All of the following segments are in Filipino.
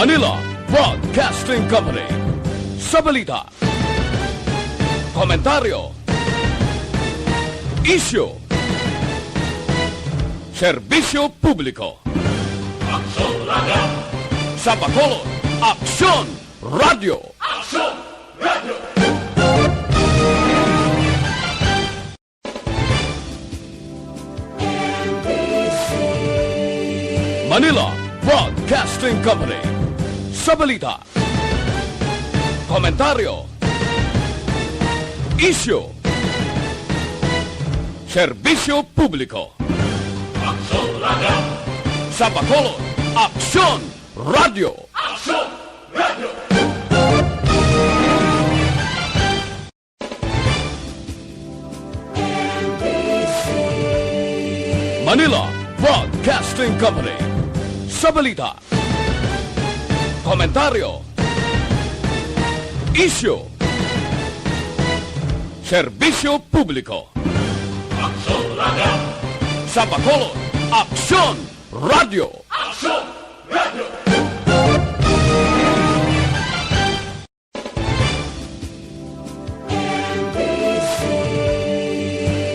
Manila Broadcasting Company. Sa balita, komentaryo, isyu, serbisyo publiko. Aksyon Radio! Sa Bacolod, Aksyon Radio! Aksyon Radio! Manila Broadcasting Company. Sa balita, komentaryo, isyu, serbisyo publiko. Aksyon Radio! Sa Bacolod, Aksyon Radio! Aksyon Radio! Manila Broadcasting Company. Sa balita, komentaryo, isyu, serbisyo publiko. Aksyon Radio! Sa Bacolod, Aksyon Radio! Aksyon Radio!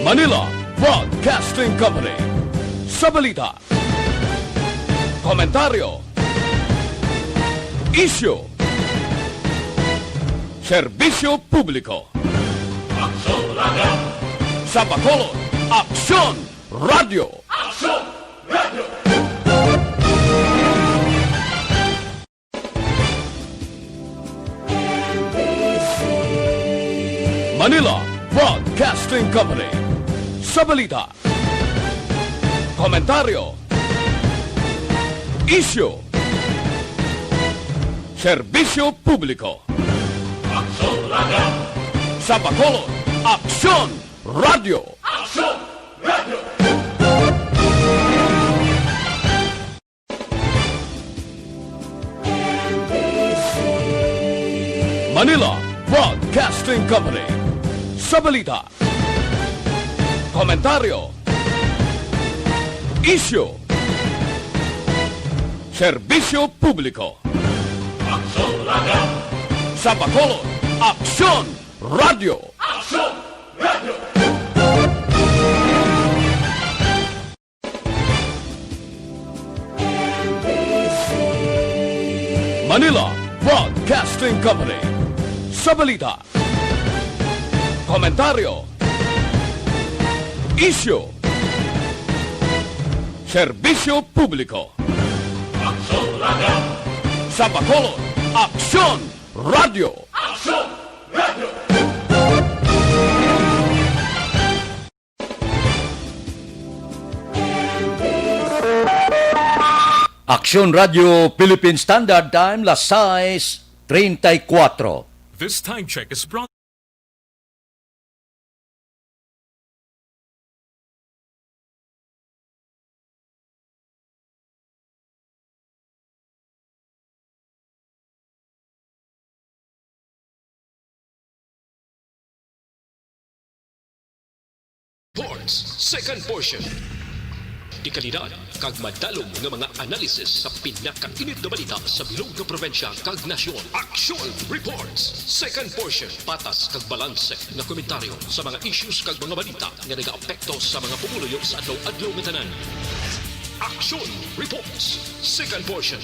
Manila Broadcasting Company. Sa balita, komentaryo, isyu, serbisyo publiko. Aksyon Radio! Sa Bacolod, Aksyon Radio! Aksyon Radio! Manila Broadcasting Company. Sa balita, komentaryo, isyu, serbisyo publiko. Aksyon Radio! Sa Bacolod, Aksyon Radio! Aksyon Radio! Manila Broadcasting Company. Sa balita, komentaryo, isyu, serbisyo publiko. Aksyon Radio! Sa Bacolod, Aksyon Radio! Aksyon Radio! Manila Broadcasting Company. Sa balita, komentaryo, isyu, serbisyo publiko. Aksyon Radio! Sa Bacolod, Aksyon Radio! Aksyon Radio! Aksyon Radio Philippine Standard Time, las 6:34. This time check is brought. Sports, second portion. Ikalidad, kag madalong nga mga analisis sa pinakainit na balita sa bilog na probensya kag nasyon. Aksyon Reports, second portion. Patas kag balanse nga komentaryo sa mga issues kag mga balita nga nagaapekto sa mga pumuluyo sa adlaw-adlaw nga tanan. Aksyon Reports, second portion.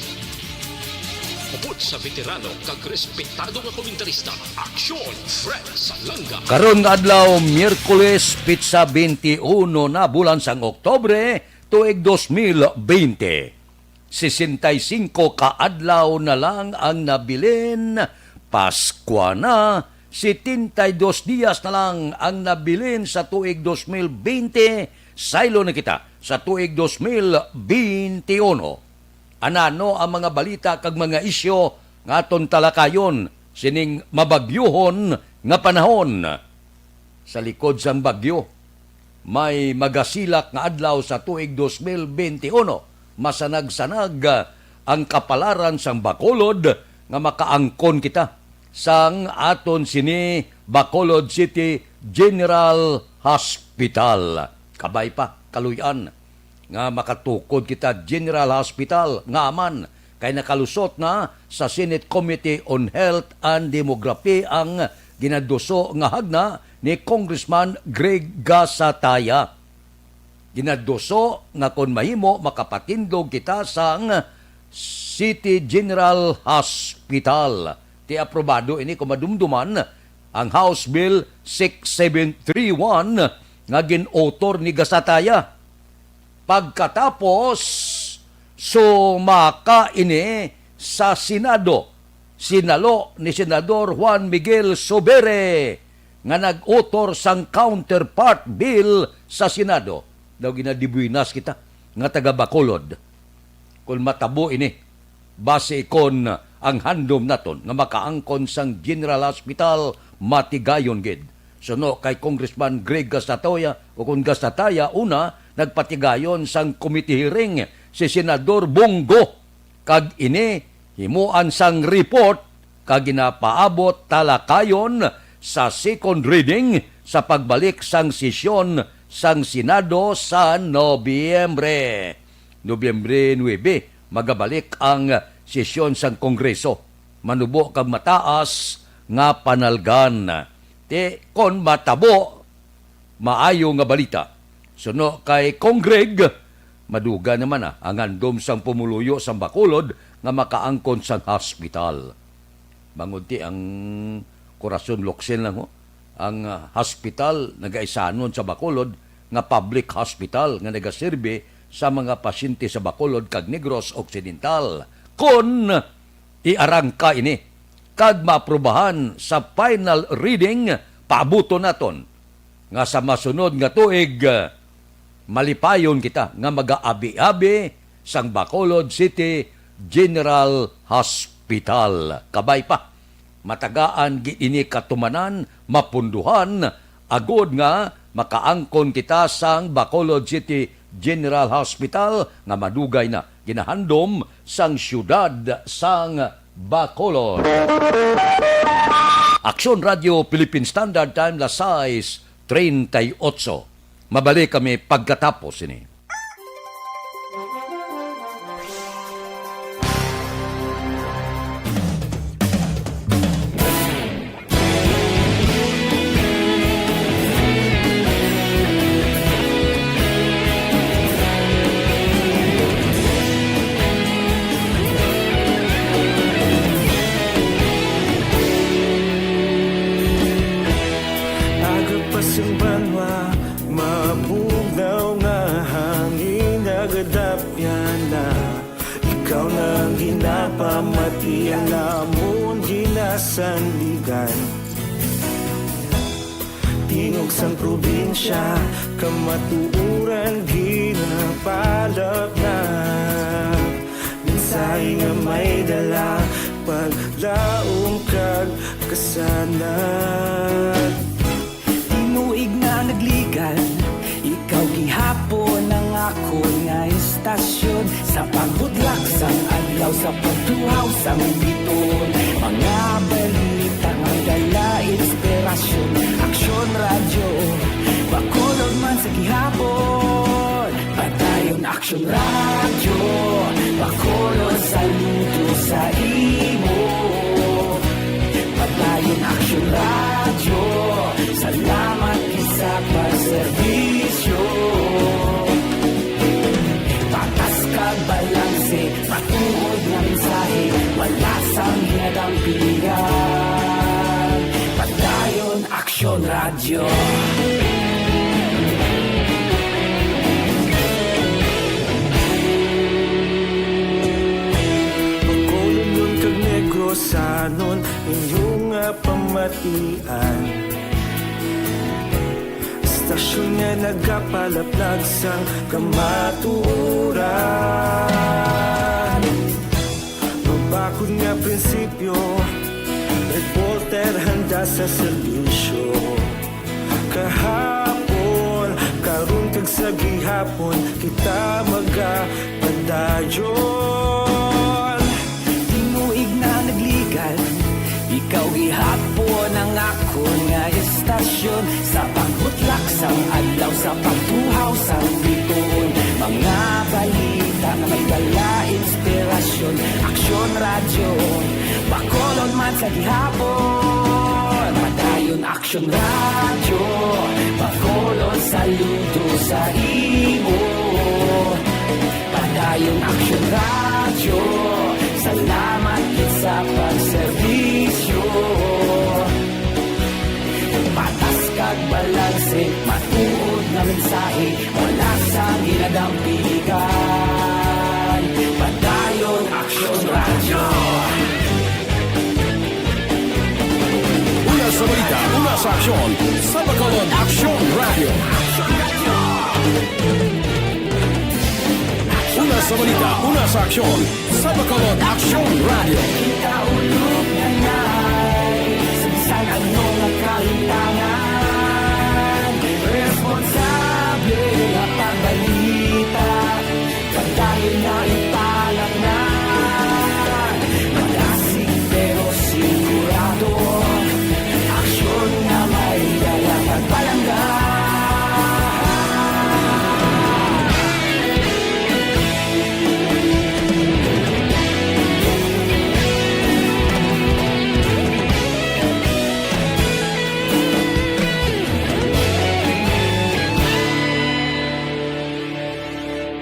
Upod sa veterano kag respetado nga komentarista, Aksyon Fred Salanga. Karon nga adlaw, Miyerkules, Pitsa 21 na bulan sang Oktobre, tuig 2020. 65 kaadlaw na lang ang nabilin, Paskwa na, 72 diyas na lang ang nabilin sa tuig 2020, saylo na kita sa tuig 2021. Anano ang mga balita kag mga isyo nga aton talakayon sining mabagyuhon nga panahon. Sa likod sang bagyo, may magasilak nga adlaw sa tuig 2021. Masanag-sanag ang kapalaran sang Bacolod nga makaangkon kita sang aton sini Bacolod City General Hospital. Kabay pa, kaluyan nga makatukod kita General Hospital nga aman kay nakalusot na sa Senate Committee on Health and Demography ang ginaduso nga hagna ni Congressman Greg Gasataya. Ginaduso nga kung mahimo makapatindog kita sang City General Hospital. Ti aprobado ini kung madumduman ang House Bill 6731 nga gin-author ni Gasataya. Pagkatapos sumaka ini sa Senado, sinalo ni Senador Juan Miguel Sobere nga nag-author sang counterpart bill sa Senado. Daw ginadibuinas kita nga taga Bacolod. Kung matabo ini, base kon ang handom naton nga makaangkon sang General Hospital matigayon gid. So no, kay Congressman Greg Gasataya o kung Gasataya, una, nagpatigayon sang committee hearing si Senador Bongo. Kag ini, himuan sang report kag ginapaabot talakayon sa second reading sa pagbalik sang sesyon sang Senado sa Nobyembre. Nobyembre 9, magabalik ang sesyon sang Kongreso. Manubo kag mataas nga panalgan. Kon matabo, maayo nga balita. Suno kay Congreg, maduga naman ang andom sang pumuluyo sang Bacolod nga makaangkon sang hospital. Mangunti ang Corazon Luxen lang ang hospital nagaisanon sa Bacolod nga public hospital nga nagaserbe sa mga pasyente sa Bacolod kag Negros Occidental. Kon iarangka ini kag maaprubahan sa final reading, paabuto naton nga sa masunod nga tuig malipayon kita nga mag-aabi-abi sang Bacolod City General Hospital. Kabay pa, matagaan ini katumanan, mapunduhan, agod nga makaangkon kita sang Bacolod City General Hospital nga madugay na ginahandom sang syudad sang Bacolod. Aksyon Radio Philippine Standard Time la 6:38. Mabalik kami pagkatapos ini. Pamati ang lamon ginasandigan, tingog sang probinsya kamatuuran ginapalap na minsay nga may dala paglaom kag kasanat. Tinuig na nagligan, ikaw gihapon ang ako nga istasyon sa pagbudlak sang adlaw sa pagtuhaw sang biton. Mga balita nga dala inspirasyon, Aksyon Radio, Bacolod man sa gihapon. Patayon Aksyon Radio, Bacolod saludo sa imo. Patayon Aksyon Radio, salamat isa pagserbisyo. Patas kag balanse, patuod nga mensahe, wala sang hinadang pilihan. Patayon Aksyon Radio. Bacolod nun kag Negros sanon inyong pamatian. Stasyon nga nagapalaplag sang kamaturan. Mabakod nga prinsipyo, reporter handa sa serbisyo. Kahapon, karon kag sa gihapon, kita magapadayon. Tinuig na nagligan, ikaw gihapon ang ako nga istasyon sa pagbutlak sang adlaw sa pagtuhaw sang biton. Mga balita na may dala inspirasyon, radyo, bakolod man sa gihapon. Padayon Aksyon radyo, bakolod saludo sa imo. Padayon Aksyon radyo, salamat gid sa pagserbisyo. Patas kag balanse, matuod na mensahe, wala sa ginadampigan. Padayon Aksyon radyo. Una sa balita, una sa aksyon, sa Bacolod Aksyon Radio. Una sa balita, una sa aksyon, sa Bacolod Aksyon Radio. Kaulog na ngay, sagsang anong nakalintangan. Responsable na pagbalita, pagdayon na ipalat na. Malasig pero sigurado, aksyon na may dalang at palangga.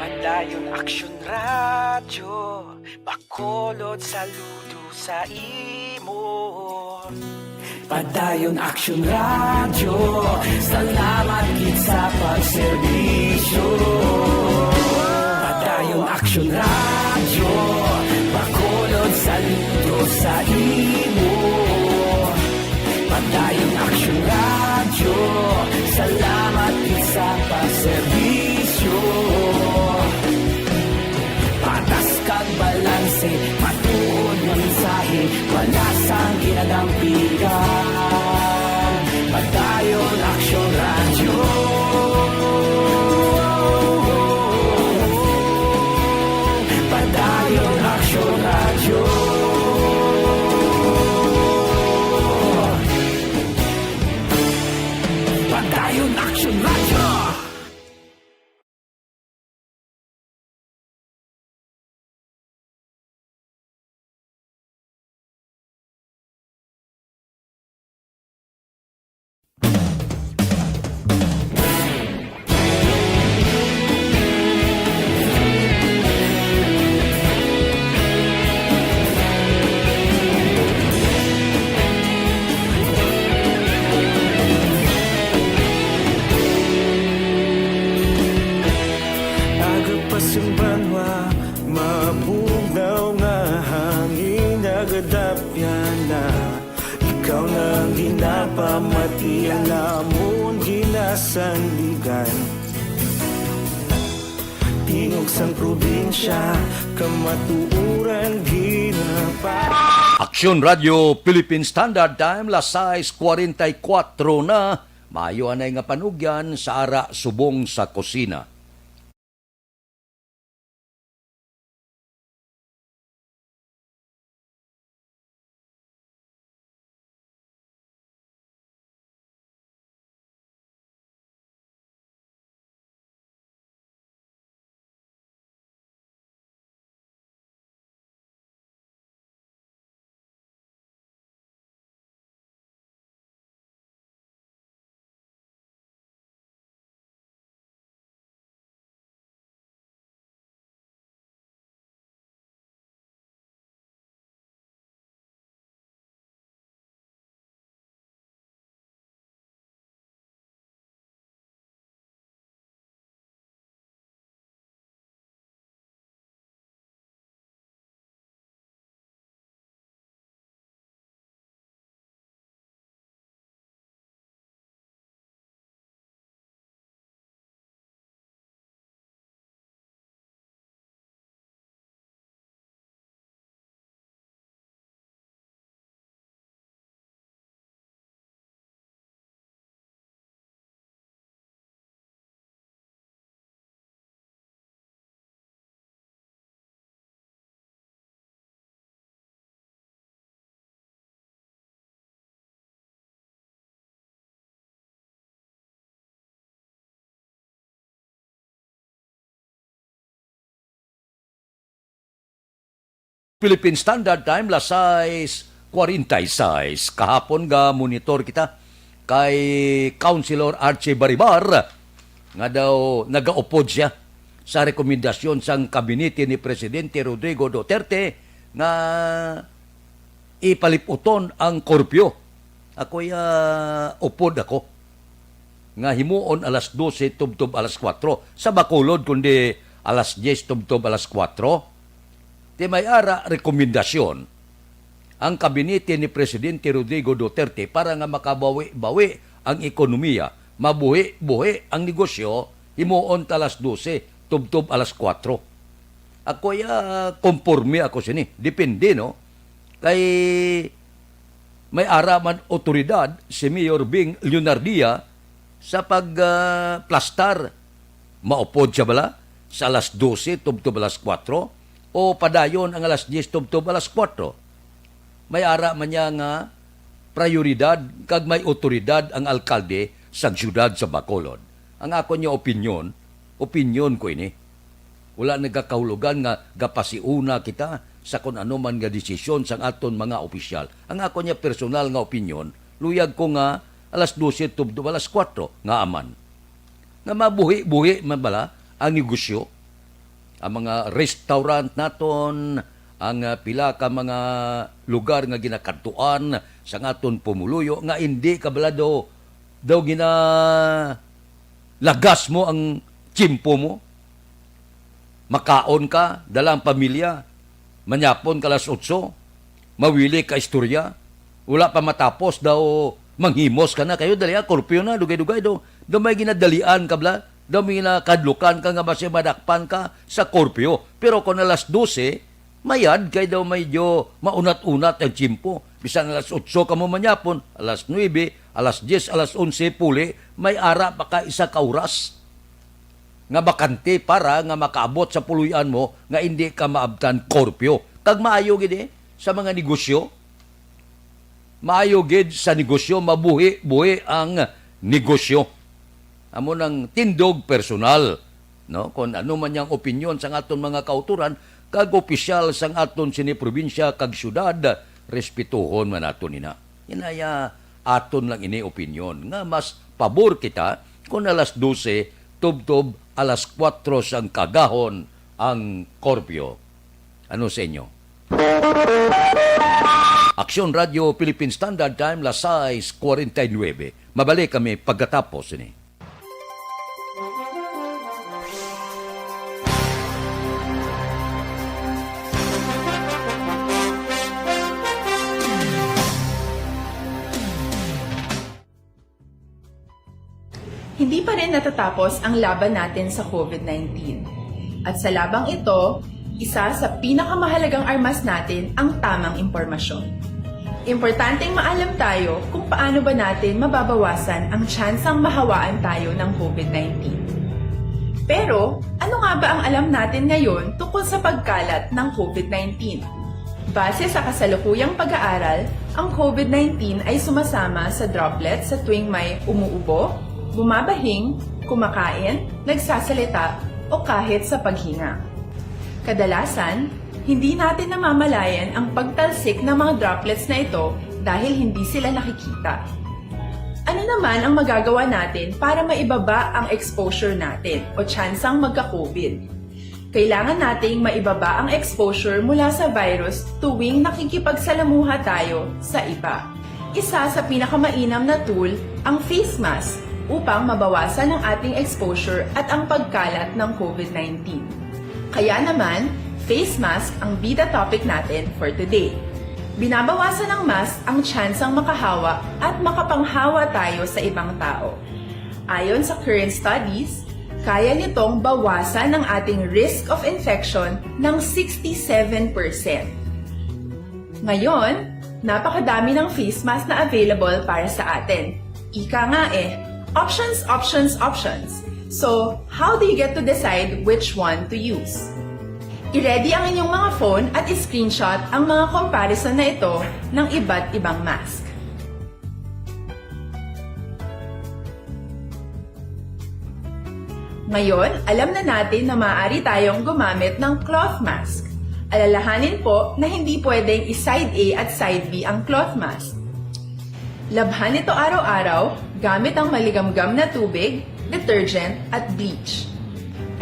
Padayon Aksyon radyo, bakolod saludo sa imo. Padayon Aksyon radyo, salamat gid sa pagserbisyo. Padayon Aksyon radyo, bakolod saludo sa imo. Padayon Aksyon radyo, salamat gid sa pagserbisyo. Patas kag balanse, matuod ng mensahe, wala sang ginadampigan. Padayon Aksyon radyo. Padayon Aksyon radyo. Padayon Aksyon radyo. Agapasumbanwa, mabugaw nga hangin nagadapyan na. Ikaw nang ginapamati, alamon ginasandigan. Tingog sang probinsya, kamatuuran ginapa. Aksyon Radio Philippine Standard Time, las 6:44 na. Maayo anay nga panugyan sa ara subong sa kusina. Philippine Standard Time, lasais 46. Kahapon ga monitor kita kay Councilor Archie Baribar nga daw nagaupod siya sa rekomendasyon sang kabinete ni Presidente Rodrigo Duterte nga ipaliputon ang korpyo. Ako'y upod ako nga himuon alas 12 tubtob alas 4 sa Bacolod kundi alas 10 tubtob alas 4. Di may ara rekomendasyon ang kabinete ni Presidente Rodrigo Duterte para nga makabawi-bawi ang ekonomiya, mabuhi-buhi ang negosyo, himuon alas 12 tubtob alas 4. Ako'y konforme ako sini. Depende, no? Kay may araman otoridad si Mayor Bing Leonardia sa pagplastar. Maupod siya bala sa alas 12 tubtob alas 4 o padayon ang alas 10 tubtob alas 4. May ara man niya nga prioridad kag may otoridad ang alkalde sa siyudad sa Bacolod. Ang ako niya opinyon ko ini. Wala nagkakahulugan nga gapasiuna kita sa kung ano man nga desisyon sang aton mga opisyal. Ang ako niya personal nga opinyon, luyag ko nga alas 12 tubtob alas 4 nga aman. Nga mabuhi-buhi man bala ang negosyo, ang mga restaurant naton, ang pila ka mga lugar nga ginakantuan sa aton pumuluyo nga hindi kabala daw gina lagas mo ang tsimpo mo. Makaon ka, dalang pamilya, manyapon ka alas 8, mawili ka istorya, wala pa matapos daw manghimos ka na kayo, dali korpyo na, dugay-dugay daw may ginadalian ka bla, daw may ginakadlukan ka nga basi madakpan ka sa korpyo. Pero kung alas 12, mayad kay daw medyo maunat-unat ang tsimpo. Bisan alas 8 ka mo manyapon, alas 9, alas 10, alas 11 puli, may ara pa ka isa ka oras nga bakante para nga makaabot sa puluyan mo nga hindi ka maabtan korpyo. Kag maayo gid sa mga negosyo. Maayo gid sa negosyo, mabuhi-buhi ang negosyo. Amo nang tindog personal, no? Kung ano man yang opinyon sa aton mga kauturan kag opisyal sang aton sini probinsya kag syudad, respetuhon man aton nina. Inaya aton lang ini opinyon nga mas pabor kita kung alas 12 tubtob alas 4 sang kagahon ang korpyo. Ano sa inyo? Aksyon Radio Philippine Standard Time, lasais 49. Mabalik kami pagkatapos ini. Hindi pa rin natatapos ang laban natin sa COVID-19. At sa labang ito, isa sa pinakamahalagang armas natin ang tamang impormasyon. Importanteng maalam tayo kung paano ba natin mababawasan ang tsansang mahawaan tayo ng COVID-19. Pero, ano nga ba ang alam natin ngayon tungkol sa pagkalat ng COVID-19? Base sa kasalukuyang pag-aaral, ang COVID-19 ay sumasama sa droplets sa tuwing may umuubo, bumabahing, kumakain, nagsasalita, o kahit sa paghinga. Kadalasan, hindi natin namamalayan ang pagtalsik ng mga droplets na ito dahil hindi sila nakikita. Ano naman ang magagawa natin para maibaba ang exposure natin o tsansang magka-COVID? Kailangan nating maibaba ang exposure mula sa virus tuwing nakikipagsalamuha tayo sa iba. Isa sa pinakamainam na tool ang face mask upang mabawasan ang ating exposure at ang pagkalat ng COVID-19. Kaya naman, face mask ang bida topic natin for today. Binabawasan ng mask ang tsansang makahawa at makapanghawa tayo sa ibang tao. Ayon sa current studies, kaya nitong bawasan ang ating risk of infection ng 67%. Ngayon, napakadami ng face mask na available para sa atin. Ika nga options, options, options. So, how do you get to decide which one to use? I-ready ang inyong mga phone at i-screenshot ang mga comparison na ito ng iba't ibang mask. Ngayon, alam na natin na maaari tayong gumamit ng cloth mask. Alalahanin po na hindi pwedeng i-side A at side B ang cloth mask. Labhan ito araw-araw gamit ang maligamgam na tubig, detergent at bleach.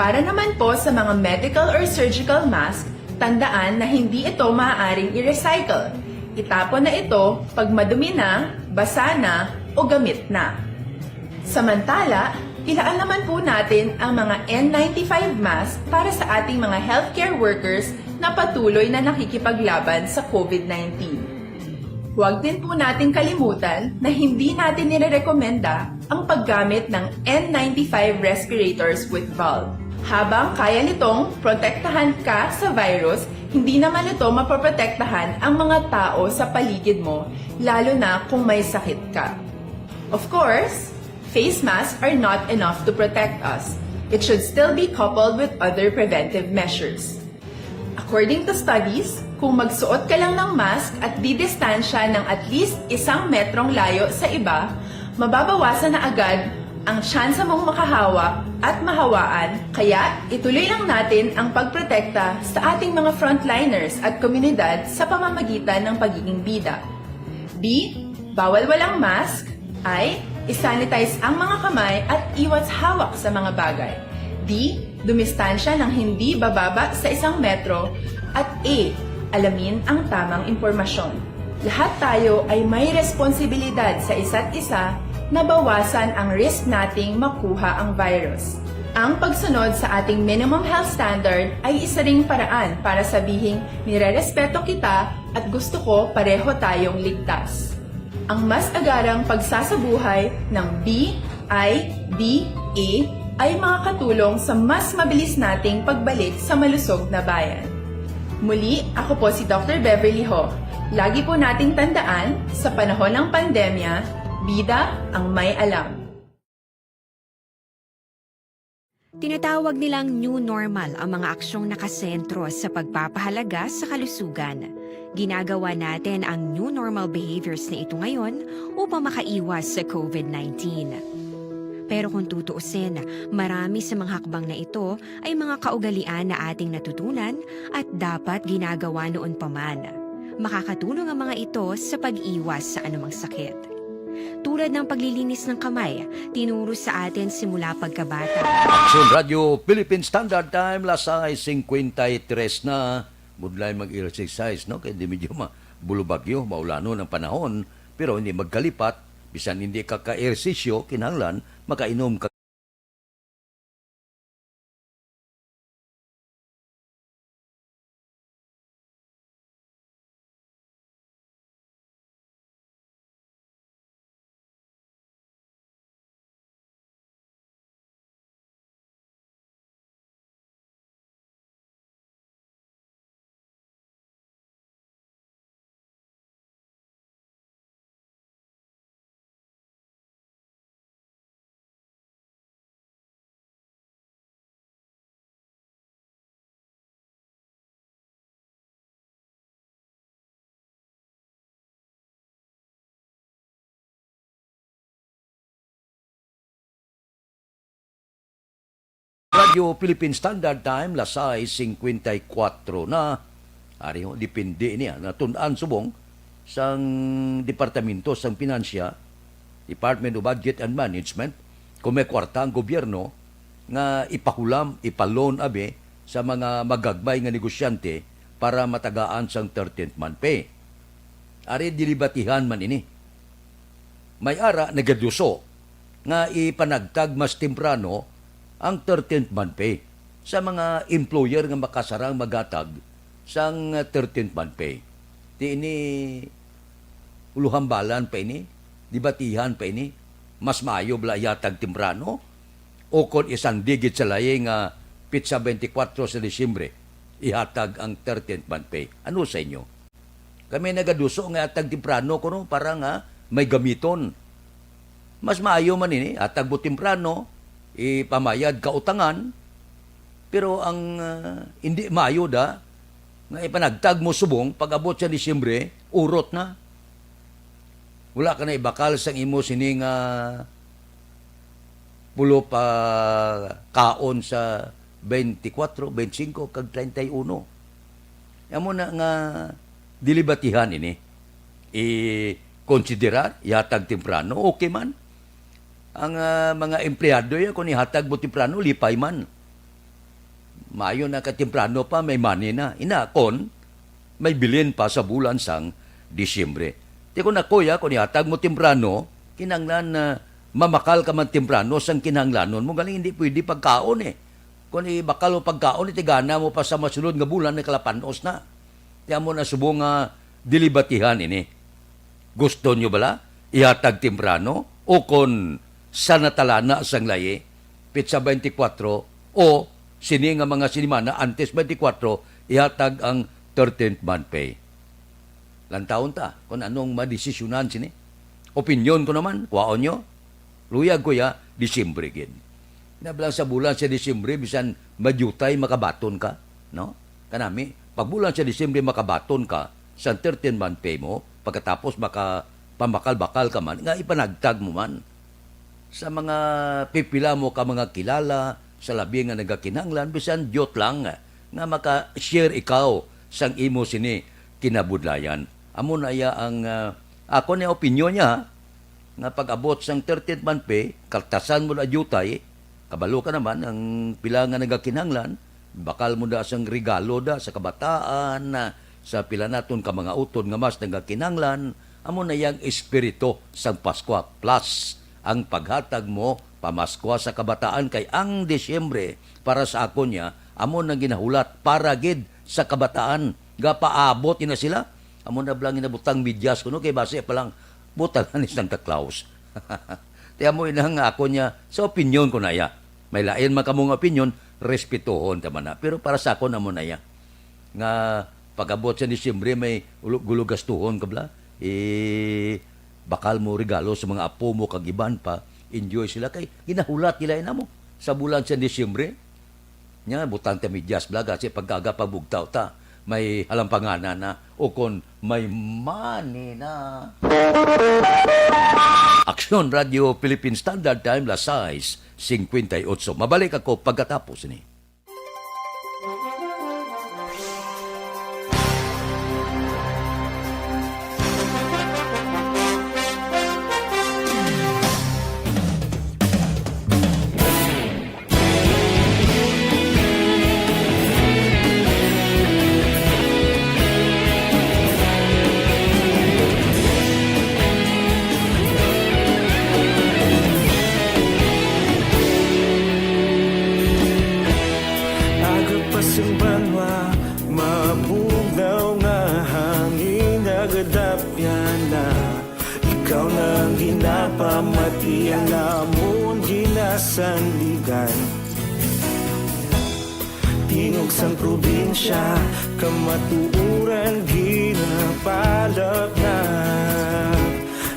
Para naman po sa mga medical or surgical mask, tandaan na hindi ito maaaring i-recycle. Itapon na ito pag madumi na, basa na o gamit na. Samantala, ilaan naman po natin ang mga N95 mask para sa ating mga healthcare workers na patuloy na nakikipaglaban sa COVID-19. Huwag din po natin kalimutan na hindi natin nirerekomenda ang paggamit ng N95 respirators with valve. Habang kaya nitong protektahan ka sa virus, hindi naman ito mapoprotektahan ang mga tao sa paligid mo, lalo na kung may sakit ka. Of course, face masks are not enough to protect us. It should still be coupled with other preventive measures. According to studies, kung magsuot ka lang ng mask at didistansya ng at least 1 metrong layo sa iba, mababawasan na agad ang tsansa mong makahawak at mahawaan, kaya ituloy lang natin ang pagprotekta sa ating mga frontliners at komunidad sa pamamagitan ng pagiging bida. B. Bawal walang mask. I. Isanitize ang mga kamay at iwas hawak sa mga bagay. D. Dumistansya ng hindi bababa sa 1 metro. At A. Alamin ang tamang impormasyon. Lahat tayo ay may responsibilidad sa isa't isa na bawasan ang risk nating makuha ang virus. Ang pagsunod sa ating minimum health standard ay isa ring paraan para sabihing nirerespeto kita at gusto ko pareho tayong ligtas. Ang mas agarang pagsasabuhay ng B, I, D, A ay makakatulong sa mas mabilis nating pagbalik sa malusog na bayan. Muli, ako po si Dr. Beverly Ho. Lagi po nating tandaan, sa panahon ng pandemya, bida ang may alam. Tinatawag nilang new normal ang mga aksyong nakasentro sa pagpapahalaga sa kalusugan. Ginagawa natin ang new normal behaviors na ito ngayon upang makaiwas sa COVID-19. Pero kung tutuusin, marami sa mga hakbang na ito ay mga kaugalian na ating natutunan at dapat ginagawa noon pa man. Makakatulong ang mga ito sa pag-iwas sa anumang sakit. Tulad ng paglilinis ng kamay, tinuro sa atin simula pagkabata. Aksyon Radio Philippine Standard Time, lasay 53 na. Mudlay mag-exercise, no? Kaya hindi medyo bulubagyo, maulano ng panahon. Pero hindi magkalipat, bisan hindi ka ka-ersisyo, kinahanglan, makainom ka. Radio Philippine Standard Time, lasay 54 na. Ari ho, depende niya. Natunan subong sang Departamento sang Pinansya, Department of Budget and Management, kung may kwarta ang gobyerno nga ipahulam, ipalon abe sa mga magagbay nga negosyante para matagaan sang 13th month pay. Ari dilibatihan man ini. May ara nagaduso nga ipanagtag mas temprano ang 13th month pay sa mga employer nga makasarang magatag sang 13th month pay. Di ini uluhambalan pa ini, dibatihan pa ini, mas maayo bala yatag temprano o kon isang digit sa laye nga pitsa 24 sa Disyembre ihatag ang 13th month pay. Ano sa inyo? Kami nagaduso nga atag temprano kuno para nga may gamiton. Mas maayo man ini atag bu temprano ipamayad kautangan, pero ang hindi maayo da nga ipanagtag mo subong pag-abot sa Disyembre, urot na. Wala ka na ibakal sang imo sining pulo pa kaon sa 24, 25 kag 31. Amo na nga dilibatihan ini. I-konsiderar, ihatag temprano, okay man. Ang mga empleyado ya, kung ihatag mo temprano, lipay man. Maayo na ka temprano pa, may money na. Inakon, may bilin pa sa bulan sang Disyembre. Di ko na kuya, kung ihatag mo temprano, kinanglan na mamakal ka man temprano sang kinanglanon mo. Galing hindi pwede pagkaon eh. Kung ibakal mo pagkaon, itigana mo pa sa masunod nga bulan, na kalapanos na. Tiyan mo na subong dilibatihan ini. Gusto nyo bala? Ihatag temprano? O kung sa natalana sang laye, pitsa 24, o sini nga mga sinimana, antes 24, ihatag ang 13th month pay. Lantaon ta, kung anong madesisyonan sini. Opinyon ko naman, kwaon nyo. Luyag ko ya, Disyembre gid. Nabilang sa bulan sa Disyembre, bisan madyutay makabaton ka. No? Kanami, pag bulan sa Disyembre makabaton ka, sa 13 month pay mo, pagkatapos pamakal-bakal ka man, nga ipanagtag mo man. Sa mga pipila mo ka mga kilala, sa labi nga nagakinanglan, bisan diyot lang nga maka-share ikaw sang imo sini kinabudlayan. Amo na iya ang ako na opinyon niya nga pag-abot sang 13th month pay, kaltasan mo na jutay, kabalo ka naman ang pila nga nagakinanglan, bakal mo da sang regalo da sa kabataan, sa pila naton ka mga utod nga mas nagakinanglan, amo na yang espiritu sang Pasko plus ang paghatag mo pamaskwa sa kabataan kay ang Disyembre para sa ako niya, amo na ginahulat para gid sa kabataan. Gapaabot na sila. Amo na blang inabutang midyas kuno kay base pa lang butang ni Santa Claus. Tiya mo inang ako niya sa opinyon ko na ya. May lain man kamong opinyon, respetuhon ta man na. Pero para sa ako na mo na ya. Nga pag-abot sa Disyembre may gulugastuhon ka bla. Bakal mo regalo sa mga apo mo kag iban pa. Enjoy sila kay ginahulat nila ina mo sa bulan sa Disyembre. Nya butang ta midyas bla kasi pagkaga pabugtaw ta may halampanganan na o kon may money na. Aksyon Radio Philippine Standard Time las 6:58. Mabalik ako pagkatapos ni. Ikaw nang ginapamatian namon ginasandigan. Tingog sang probinsya, kamatuuran ginapalap na.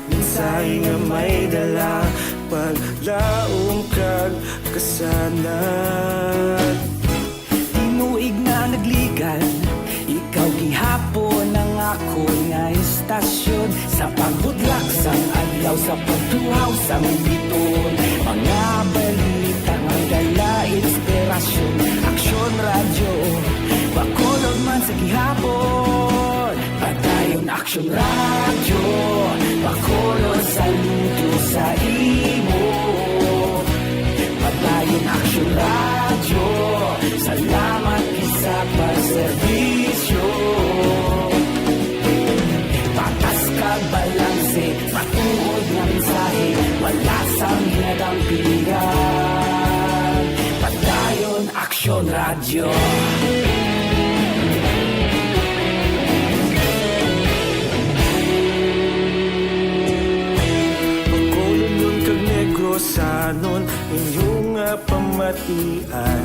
Minsay nga may dala, paglaong kag kasanat. Tinuig na nagligan, ikaw gihapon ang ako nga istasyon. Sa pagbudlak sang adlaw, sa pagtuhaw sang biton. Mga balita nga dala inspirasyon. Aksyon radyo, bakolod man sa gihapon. Padayon Aksyon radyo, bakolod sa luto sa imo. Padayon Aksyon radyo, salamat isa pagserbisyo. Patas kag balanse, matuod nga mensahe, wala sang hinagang pilihan. Padayon Aksyon radyo. Pagkulong nun kag negrosanon, inyong pamatian.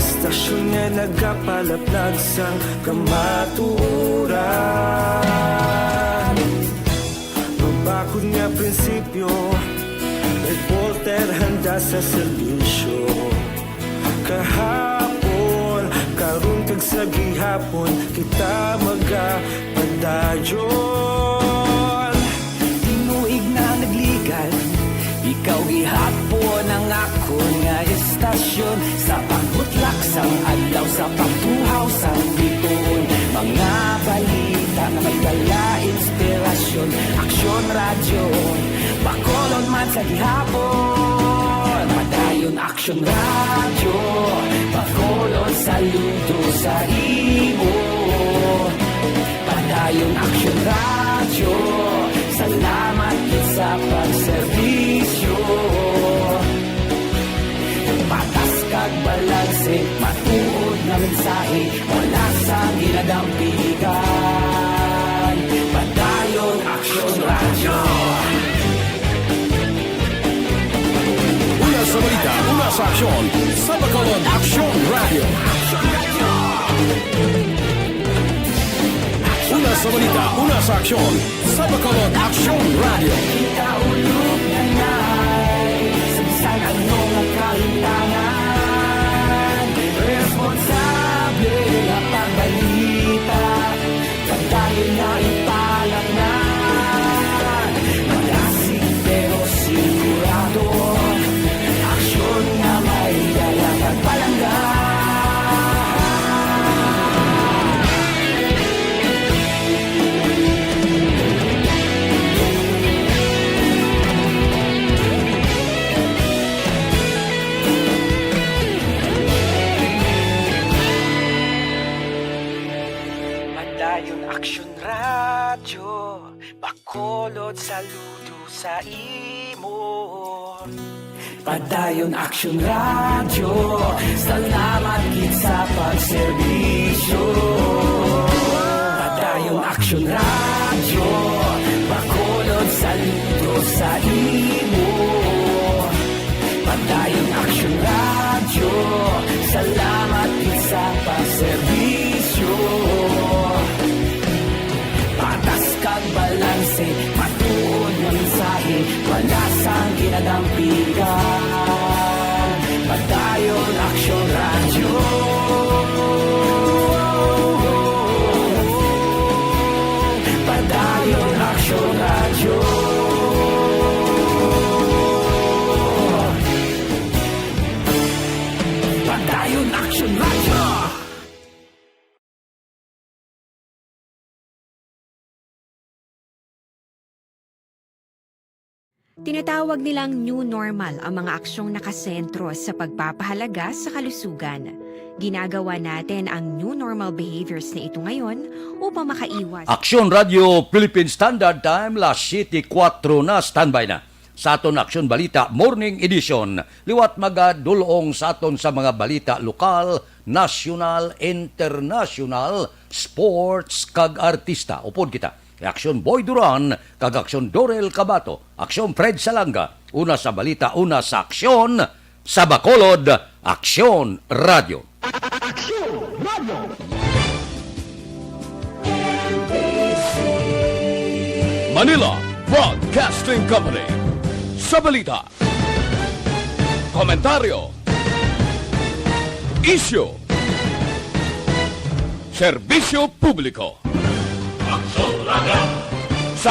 Stasyon nga nagapalaplag sang kamaturan. Mabakod nga prinsipyo, reporter handa sa serbisyo. Kahapon, karon kag sa gihapon, kita magapadayon. Tinuig na nagligan, ikaw gihapon ang ako nga istasyon. Sa pagbutlak sang adlaw, sa pagtuhaw araw sanggunian, mga balita na may dala inspirasyon. Aksyon radyo, Bacolod man sa gihapon. Padayon Aksyon radyo, Bacolod saludo sa imo. Padayon Aksyon radyo, salamat gid sa pagserbisyo. Patas kag balanse, matuod nga mensahe, wala sa ginadampigan. Padayon Aksyon radyo. Una sa balita, una sa aksyon, sa Bacolod Aksyon Radio. Una sa balita, una sa aksyon, sa Bacolod Aksyon Radio. Ikaulog na na'y sa SalangaNo nga kahintangan. Responsable nga pagbalita, pagdayon na ipalagnan. Malasig pero sigurado, aksyon nga may dalang pagpalanggan. Padayon Aksyon radyo, Bacolod saludo sa imo. Padayon Aksyon radyo, salamat gid sa pagserbisyo. Padayon Aksyon radyo, Bacolod saludo sa imo. Padayon Aksyon radyo, salamat gid sa pagserbisyo. Patas kag balanse, matuod nga mensahe, wala sang ginadampigan. Padayon Aksyon radyo. Padayon Aksyon radyo. Padayon Aksyon radyo. Tinatawag nilang new normal ang mga aksyong nakasentro sa pagpapahalaga sa kalusugan. Ginagawa natin ang new normal behaviors na ito ngayon upang makaiwas. Aksyon Radio Philippine Standard Time, Las 7:04 na, standby na. Sa aton Aksyon Balita Morning Edition, liwat magadulong sa aton sa mga balita lokal, national, international, sports kag artista. Upod kita. Aksyon Boy Duran, kag Aksyon Dorel Cabato, Aksyon Fred Salanga, una sa balita, una sa aksyon, sa Bacolod, Aksyon Radio. Aksyon Radio! Manila Broadcasting Company. Sa balita, komentaryo, issue, serbisyo publiko. Aksyon radyo.